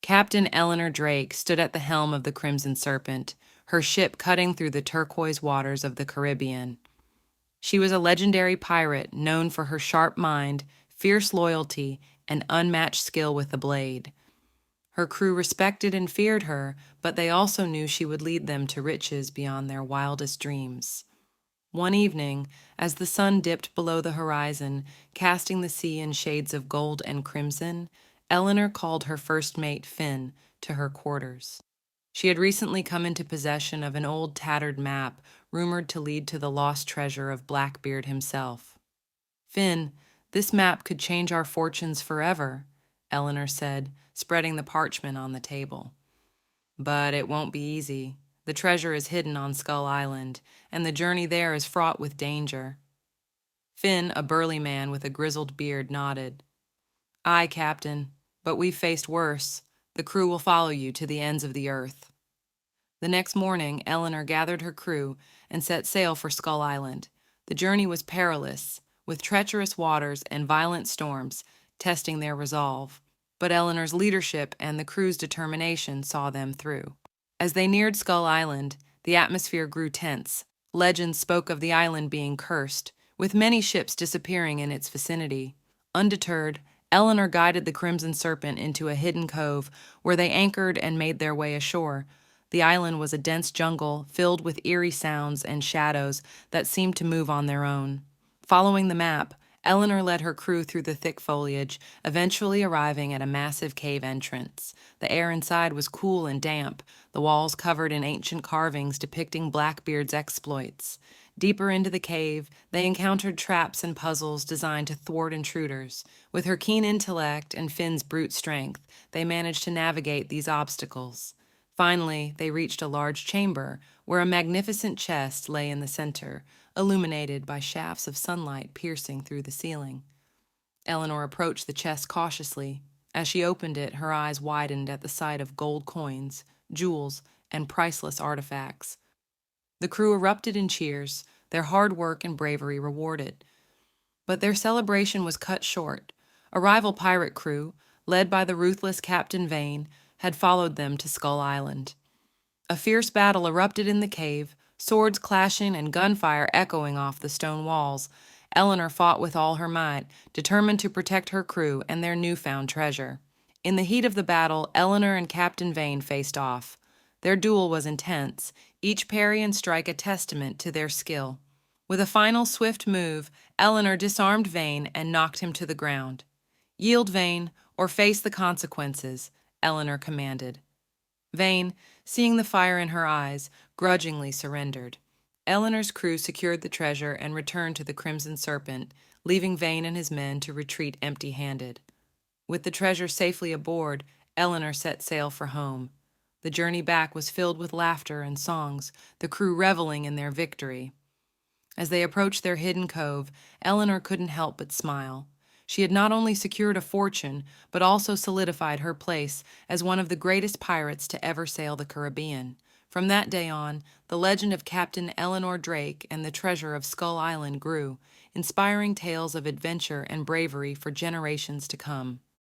Captain Elanur Drake stood at the helm of the Crimson Serpent, her ship cutting through the turquoise waters of the Caribbean. She was a legendary pirate known for her sharp mind, fierce loyalty, and unmatched skill with the blade. Her crew respected and feared her, but they also knew she would lead them to riches beyond their wildest dreams. One evening, as the sun dipped below the horizon, casting the sea in shades of gold and crimson, Elanur called her first mate, Finn, to her quarters. She had recently come into possession of an old tattered map rumored to lead to the lost treasure of Blackbeard himself. "Finn, this map could change our fortunes forever," Elanur said, spreading the parchment on the table. "But it won't be easy. The treasure is hidden on Skull Island, and the journey there is fraught with danger." Finn, a burly man with a grizzled beard, nodded. "Aye, Captain, but we've faced worse. The crew will follow you to the ends of the earth." The next morning, Elanur gathered her crew and set sail for Skull Island. The journey was perilous, with treacherous waters and violent storms testing their resolve, but Elanur's leadership and the crew's determination saw them through. As they neared Skull Island, the atmosphere grew tense. Legends spoke of the island being cursed, with many ships disappearing in its vicinity. Undeterred, Elanur guided the Crimson Serpent into a hidden cove where they anchored and made their way ashore. The island was a dense jungle filled with eerie sounds and shadows that seemed to move on their own. Following the map, Elanur led her crew through the thick foliage, eventually arriving at a massive cave entrance. The air inside was cool and damp, the walls covered in ancient carvings depicting Blackbeard's exploits. Deeper into the cave, they encountered traps and puzzles designed to thwart intruders. With her keen intellect and Finn's brute strength, they managed to navigate these obstacles. Finally, they reached a large chamber where a magnificent chest lay in the center, illuminated by shafts of sunlight piercing through the ceiling. Elanur approached the chest cautiously. As she opened it, her eyes widened at the sight of gold coins, jewels, and priceless artifacts. The crew erupted in cheers, their hard work and bravery rewarded. But their celebration was cut short. A rival pirate crew, led by the ruthless Captain Vane, had followed them to Skull Island. A fierce battle erupted in the cave, swords clashing and gunfire echoing off the stone walls. Elanur fought with all her might, determined to protect her crew and their newfound treasure. In the heat of the battle, Elanur and Captain Vane faced off. Their duel was intense, each parry and strike a testament to their skill. With a final swift move, Elanur disarmed Vane and knocked him to the ground. "Yield, Vane, or face the consequences," Elanur commanded. Vane, seeing the fire in her eyes, grudgingly surrendered. Elanur's crew secured the treasure and returned to the Crimson Serpent, leaving Vane and his men to retreat empty-handed. With the treasure safely aboard, Elanur set sail for home. The journey back was filled with laughter and songs, the crew reveling in their victory. As they approached their hidden cove, Elanur couldn't help but smile. She had not only secured a fortune, but also solidified her place as one of the greatest pirates to ever sail the Caribbean. From that day on, the legend of Captain Elanur Drake and the treasure of Skull Island grew, inspiring tales of adventure and bravery for generations to come.